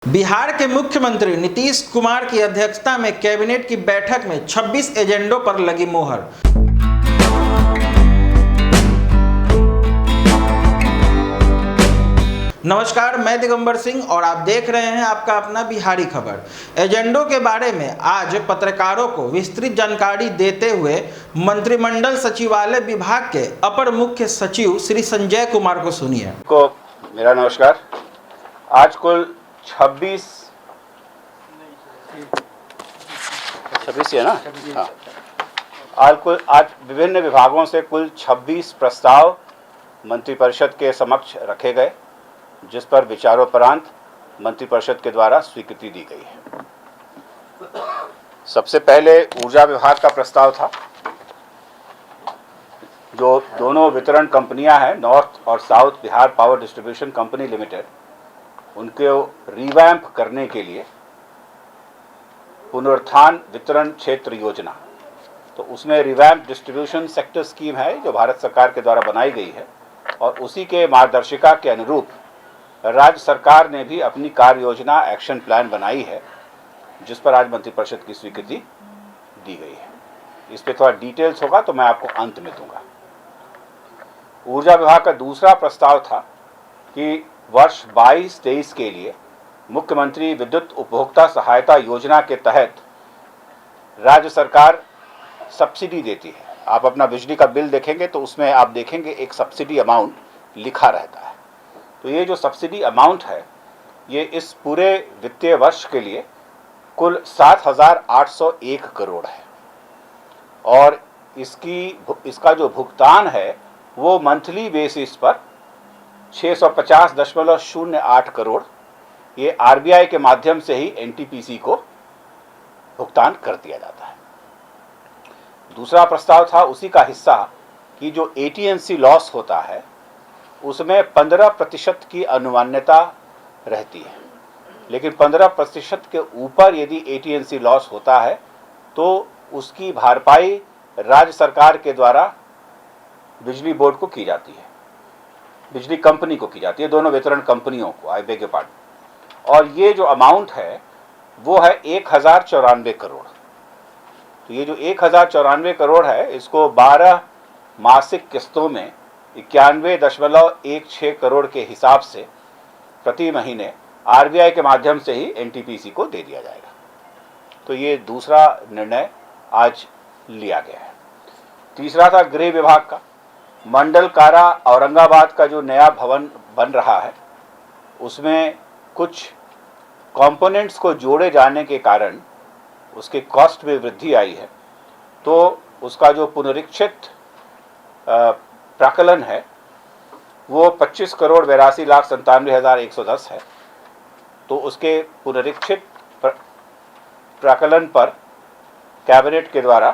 बिहार के मुख्यमंत्री नीतीश कुमार की अध्यक्षता में कैबिनेट की बैठक में 26 एजेंडों पर लगी मुहर। नमस्कार, मैं दिगंबर सिंह और आप देख रहे हैं आपका अपना बिहारी खबर। एजेंडों के बारे में आज पत्रकारों को विस्तृत जानकारी देते हुए मंत्रिमंडल सचिवालय विभाग के अपर मुख्य सचिव श्री संजय कुमार को सुनिए। मेरा नमस्कार। आज कुल 26 है ना? हाँ। आज विभिन्न विभागों से कुल 26 प्रस्ताव मंत्रिपरिषद के समक्ष रखे गए, जिस पर विचारोपरांत मंत्रिपरिषद के द्वारा स्वीकृति दी गई है। सबसे पहले ऊर्जा विभाग का प्रस्ताव था। जो दोनों वितरण कंपनियां हैं, नॉर्थ और south Bihar power distribution company limited, उनको रिवैम्प करने के लिए पुनरुत्थान वितरण क्षेत्र योजना, तो उसमें रिवैम्प डिस्ट्रीब्यूशन सेक्टर स्कीम है जो भारत सरकार के द्वारा बनाई गई है, और उसी के मार्गदर्शिका के अनुरूप राज्य सरकार ने भी अपनी कार्य योजना एक्शन प्लान बनाई है, जिस पर आज मंत्रिपरिषद की स्वीकृति दी गई है। इस पर थोड़ा डिटेल्स होगा तो मैं आपको अंत में दूंगा। ऊर्जा विभाग का दूसरा प्रस्ताव था कि वर्ष 22-23 के लिए मुख्यमंत्री विद्युत उपभोक्ता सहायता योजना के तहत राज्य सरकार सब्सिडी देती है। आप अपना बिजली का बिल देखेंगे तो उसमें आप देखेंगे एक सब्सिडी अमाउंट लिखा रहता है। तो ये जो सब्सिडी अमाउंट है, ये इस पूरे वित्तीय वर्ष के लिए कुल 7,801 करोड़ है, और इसका जो भुगतान है वो मंथली बेसिस पर 650.08 करोड़ ये आरबीआई के माध्यम से ही एनटीपीसी को भुगतान कर दिया जाता है। दूसरा प्रस्ताव था उसी का हिस्सा कि जो एटीएनसी लॉस होता है उसमें 15% की अनुमान्यता रहती है, लेकिन 15% के ऊपर यदि एटीएनसी लॉस होता है तो उसकी भरपाई राज्य सरकार के द्वारा बिजली बोर्ड को की जाती है, बिजली कंपनी को की जाती है, दोनों वितरण कंपनियों को, आई बेग योर पार्डन। और ये जो अमाउंट है वो है 1,094 करोड़। तो ये जो 1,094 करोड़ है, इसको 12 मासिक किस्तों में 91.16 करोड़ के हिसाब से प्रति महीने आरबीआई के माध्यम से ही एनटीपीसी को दे दिया जाएगा। तो ये दूसरा निर्णय आज लिया गया है। तीसरा था गृह विभाग का। मंडल कारा औरंगाबाद का जो नया भवन बन रहा है, उसमें कुछ कंपोनेंट्स को जोड़े जाने के कारण उसके कॉस्ट में वृद्धि आई है। तो उसका जो पुनरीक्षित प्राकलन है वो 25,82,97,110 है। तो उसके पुनरीक्षित प्राकलन पर कैबिनेट के द्वारा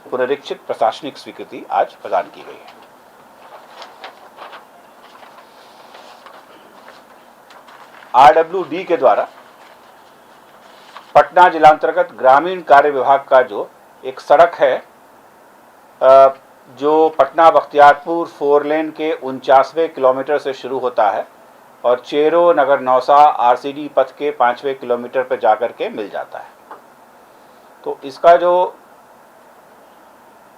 पुनरीक्षित प्रशासनिक स्वीकृति आज प्रदान की गई है। आरडब्ल्यूडी के द्वारा पटना जिलांतर्गत ग्रामीण कार्य विभाग का जो एक सड़क है, जो पटना बख्तियारपुर 4 लेन के 49वें किलोमीटर से शुरू होता है और चेरो नगर नौसा आरसीडी पथ के 5वें किलोमीटर पर जाकर के मिल जाता है। तो इसका जो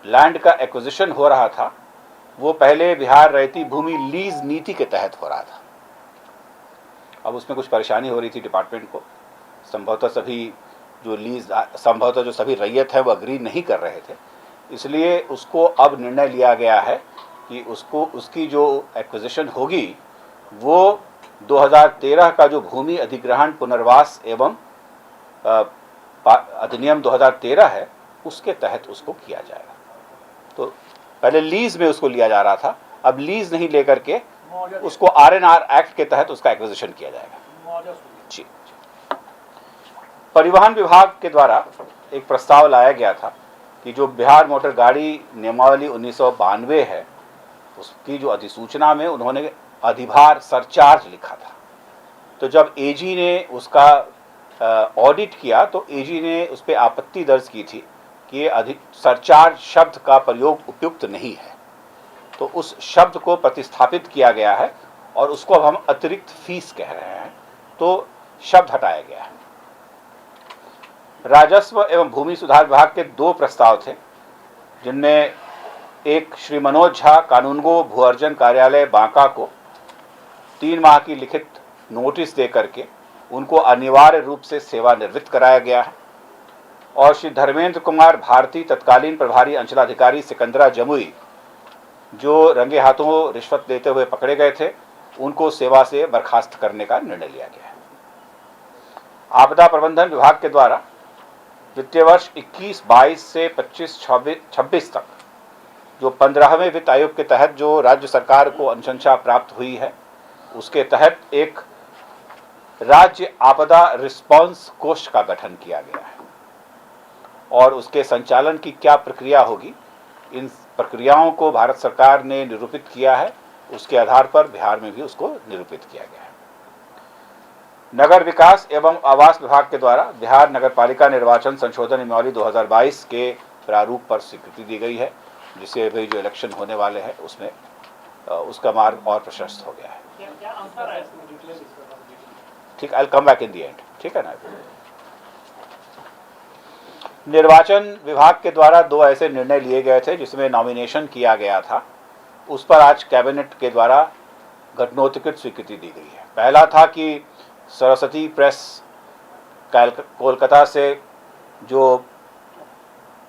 लैंड का एक्विजिशन हो रहा था वो पहले बिहार रैयती भूमि लीज नीति के तहत हो रहा था। अब उसमें कुछ परेशानी हो रही थी डिपार्टमेंट को। संभवतः जो सभी रैयत है वो अग्री नहीं कर रहे थे, इसलिए उसको अब निर्णय लिया गया है कि उसकी जो एक्विजिशन होगी वो 2013 का जो भूमि अधिग्रहण पुनर्वास एवं अधिनियम 2013 है उसके तहत उसको किया जाएगा। तो पहले लीज में उसको लिया जा रहा था, अब लीज नहीं लेकर के उसको आरएनआर एक्ट के तहत उसका एक्विजिशन किया जाएगा। जी। परिवहन विभाग के द्वारा एक प्रस्ताव लाया गया था कि जो बिहार मोटर गाड़ी नियमावली 1992 है, उसकी जो अधिसूचना में उन्होंने अधिभार सरचार्ज लिखा था। तो जब एजी ने उसका ऑडिट किया तो एजी ने उस पर आपत्ति दर्ज की थी कि ये सरचार्ज शब्द का प्रयोग उपयुक्त नहीं है। तो उस शब्द को प्रतिस्थापित किया गया है और उसको अब हम अतिरिक्त फीस कह रहे हैं। तो शब्द हटाया गया है। राजस्व एवं भूमि सुधार विभाग के 2 प्रस्ताव थे, जिनमें एक श्री मनोज झा कानूनगो भू अर्जन कार्यालय बांका को 3 माह की लिखित नोटिस दे करके उनको अनिवार्य रूप से सेवानिवृत्त कराया गया है, और श्री धर्मेंद्र कुमार भारती तत्कालीन प्रभारी अंचलाधिकारी सिकंदरा जमुई, जो रंगे हाथों रिश्वत लेते हुए पकड़े गए थे, उनको सेवा से बर्खास्त करने का निर्णय लिया गया है। आपदा प्रबंधन विभाग के द्वारा वित्तीय वर्ष 21-22 से 25-26 तक जो 15वें वित्त आयोग के तहत जो राज्य सरकार को अनुशंसा प्राप्त हुई है, उसके तहत एक राज्य आपदा रिस्पांस कोष का गठन किया गया है, और उसके संचालन की क्या प्रक्रिया होगी, इन प्रक्रियाओं को भारत सरकार ने निरूपित किया है। उसके आधार पर बिहार में भी उसको निरूपित किया गया है। नगर विकास एवं आवास विभाग के द्वारा बिहार नगरपालिका निर्वाचन संशोधन नियमावली 2022 के प्रारूप पर स्वीकृति दी गई है, जिससे भी जो इलेक्शन होने वाले हैं उसमें उसका मार्ग और प्रशस्त हो गया है। ठीक, I will come back in the end, ठीक है ना। निर्वाचन विभाग के द्वारा 2 ऐसे निर्णय लिए गए थे जिसमें नॉमिनेशन किया गया था, उस पर आज कैबिनेट के द्वारा घटनोत्कच स्वीकृति दी गई है। पहला था कि सरस्वती प्रेस कोलकाता से जो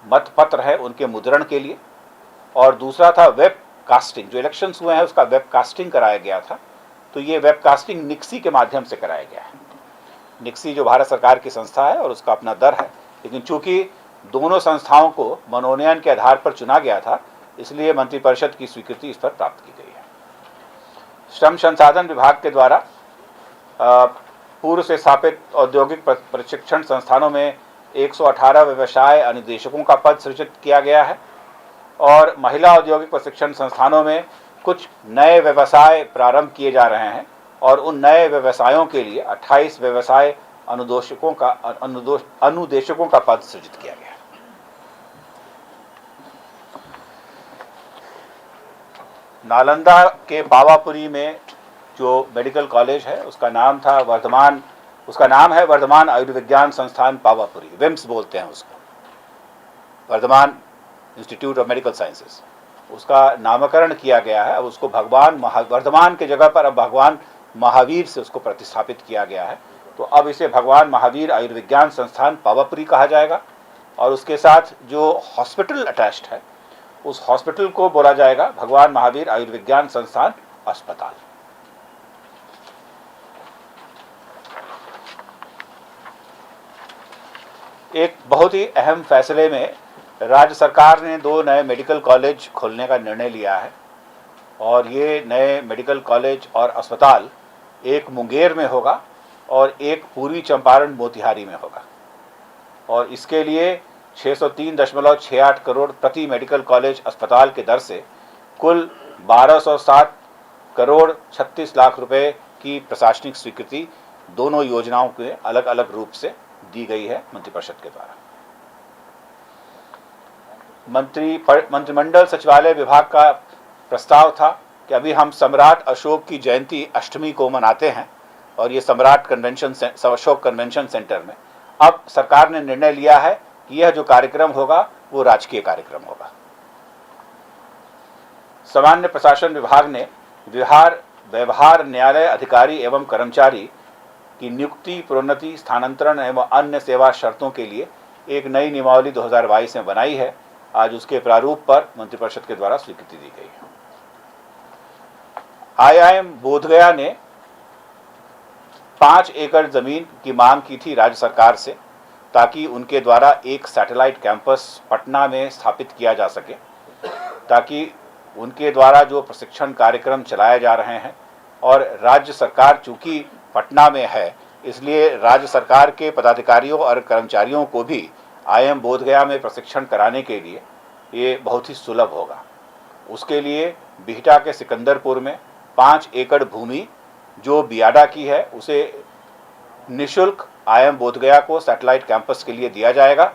मतपत्र है उनके मुद्रण के लिए, और दूसरा था वेब कास्टिंग, जो इलेक्शंस हुए हैं उसका वेब कास्टिंग कराया गया था। तो ये वेब कास्टिंग निक्सी के माध्यम से कराया गया है। निक्सी जो भारत सरकार की संस्था है और उसका अपना दर है, लेकिन चूंकि दोनों संस्थाओं को मनोनयन के आधार पर चुना गया था, इसलिए मंत्रिपरिषद की स्वीकृति इस पर प्राप्त की गई है। श्रम संसाधन विभाग के द्वारा पूर्व से स्थापित औद्योगिक प्रशिक्षण संस्थानों में 118 व्यवसाय अनुदेशकों का पद सृजित किया गया है, और महिला औद्योगिक प्रशिक्षण संस्थानों में कुछ नए व्यवसाय प्रारंभ किए जा रहे हैं, और उन नए व्यवसायों के लिए 28 व्यवसाय अनुदेशकों का पद सृजित किया गया है। नालंदा के पावापुरी में जो मेडिकल कॉलेज है उसका नाम है वर्धमान आयुर्विज्ञान संस्थान पावापुरी, विम्स बोलते हैं उसको, Vardhman institute of medical sciences. उसका नामकरण किया गया है। अब उसको वर्धमान के जगह पर अब भगवान महावीर से उसको प्रतिस्थापित किया गया है। तो अब इसे भगवान महावीर आयुर्विज्ञान संस्थान पावापुरी कहा जाएगा, और उसके साथ जो हॉस्पिटल अटैच्ड है उस हॉस्पिटल को बोला जाएगा भगवान महावीर आयुर्विज्ञान संस्थान अस्पताल। एक बहुत ही अहम फैसले में राज्य सरकार ने 2 नए मेडिकल कॉलेज खोलने का निर्णय लिया है, और ये नए मेडिकल कॉलेज और अस्पताल एक मुंगेर में होगा और एक पूर्वी चंपारण मोतिहारी में होगा, और इसके लिए 603.68 करोड़ प्रति मेडिकल कॉलेज अस्पताल के दर से कुल 1207 करोड़ 36 लाख रुपए की प्रशासनिक स्वीकृति दोनों योजनाओं के अलग अलग रूप से दी गई है मंत्रिपरिषद के द्वारा। मंत्रिमंडल सचिवालय विभाग का प्रस्ताव था कि अभी हम सम्राट अशोक की जयंती अष्टमी को मनाते हैं, और ये अशोक कन्वेंशन सेंटर में। अब सरकार ने निर्णय लिया है कि यह जो कार्यक्रम होगा वो राजकीय कार्यक्रम होगा। सामान्य प्रशासन विभाग ने व्यवहार न्यायालय अधिकारी एवं कर्मचारी की नियुक्ति, प्रोन्नति, स्थानांतरण एवं अन्य सेवा शर्तों के लिए एक नई नियमावली 2022 में बनाई है। आज उसके प्रारूप पर मंत्रिपरिषद के द्वारा स्वीकृति दी गई है। IIM बोधगया ने 5 एकड़ जमीन की मांग की थी राज्य सरकार से, ताकि उनके द्वारा एक सैटेलाइट कैंपस पटना में स्थापित किया जा सके, ताकि उनके द्वारा जो प्रशिक्षण कार्यक्रम चलाए जा रहे हैं, और राज्य सरकार चूंकि पटना में है इसलिए राज्य सरकार के पदाधिकारियों और कर्मचारियों को भी IIM बोधगया में प्रशिक्षण कराने के लिए ये बहुत ही सुलभ होगा। उसके लिए बिहटा के सिकंदरपुर में 5 एकड़ भूमि जो बियाडा की है उसे निःशुल्क IIM बोधगया को सैटेलाइट कैंपस के लिए दिया जाएगा,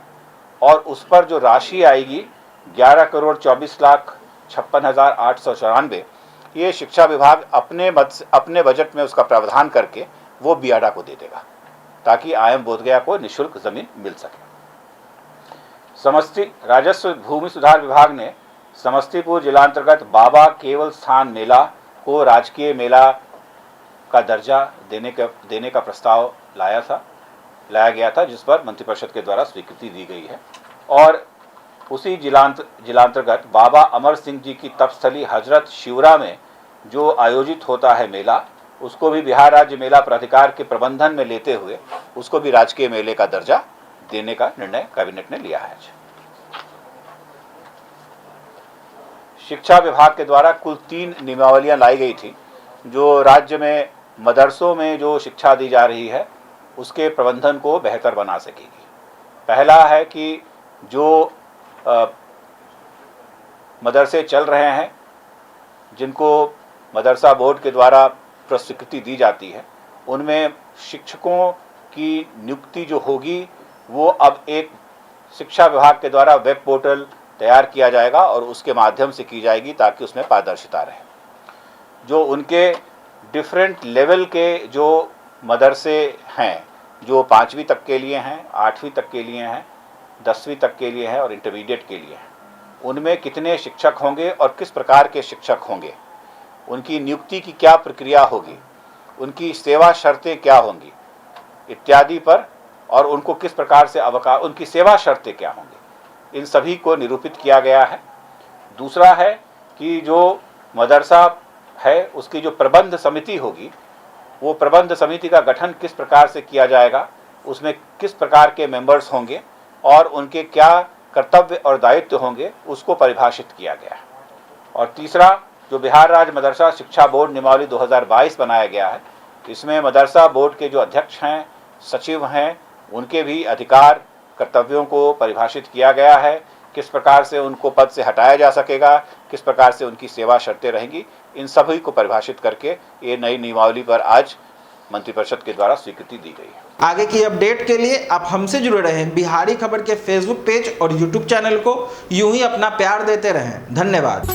और उस पर जो राशि आएगी 11,24,56,894, ये शिक्षा विभाग अपने बजट में उसका प्रावधान करके वो बियाडा को दे देगा। ताकि IIM बोधगया को निःशुल्क जमीन मिल सके। राजस्व भूमि सुधार विभाग ने समस्तीपुर जिलांतर्गत बाबा केवल स्थान मेला को राजकीय मेला का दर्जा देने का प्रस्ताव लाया गया था, जिस पर मंत्रिपरिषद के द्वारा स्वीकृति दी गई है। और उसी जिलांतर्गत बाबा अमर सिंह जी की तपस्थली हजरत शिवरा में जो आयोजित होता है मेला, उसको भी बिहार राज्य मेला प्राधिकार के प्रबंधन में लेते हुए उसको भी राजकीय मेले का दर्जा देने का निर्णय कैबिनेट ने लिया है। शिक्षा विभाग के द्वारा कुल 3 नियमावलियां लाई गई थी जो राज्य में मदरसों में जो शिक्षा दी जा रही है उसके प्रबंधन को बेहतर बना सकेगी। पहला है कि जो मदरसे चल रहे हैं, जिनको मदरसा बोर्ड के द्वारा स्वीकृति दी जाती है, उनमें शिक्षकों की नियुक्ति जो होगी वो अब एक शिक्षा विभाग के द्वारा वेब पोर्टल तैयार किया जाएगा और उसके माध्यम से की जाएगी, ताकि उसमें पारदर्शिता रहे। जो उनके डिफरेंट लेवल के जो मदरसे हैं, जो 5वीं तक के लिए हैं, 8वीं तक के लिए हैं, 10वीं तक के लिए हैं और इंटरमीडिएट के लिए हैं, उनमें कितने शिक्षक होंगे और किस प्रकार के शिक्षक होंगे, उनकी नियुक्ति की क्या प्रक्रिया होगी, उनकी सेवा शर्तें क्या होंगी इत्यादि पर, और उनको किस प्रकार से उनकी सेवा शर्तें क्या होंगी, इन सभी को निरूपित किया गया है। दूसरा है कि जो मदरसा है उसकी जो प्रबंध समिति होगी, वो प्रबंध समिति का गठन किस प्रकार से किया जाएगा, उसमें किस प्रकार के मेंबर्स होंगे और उनके क्या कर्तव्य और दायित्व होंगे, उसको परिभाषित किया गया है। और तीसरा, जो बिहार राज्य मदरसा शिक्षा बोर्ड नियमावली 2022 बनाया गया है, इसमें मदरसा बोर्ड के जो अध्यक्ष हैं, सचिव हैं, उनके भी अधिकार कर्तव्यों को परिभाषित किया गया है। किस प्रकार से उनको पद से हटाया जा सकेगा, किस प्रकार से उनकी सेवा शर्तें रहेंगी, इन सभी को परिभाषित करके ये नई नियमावली पर आज मंत्रिपरिषद के द्वारा स्वीकृति दी गई है। आगे की अपडेट के लिए आप हमसे जुड़े रहें। बिहारी खबर के फेसबुक पेज और यूट्यूब चैनल को यूं ही अपना प्यार देते रहें। धन्यवाद।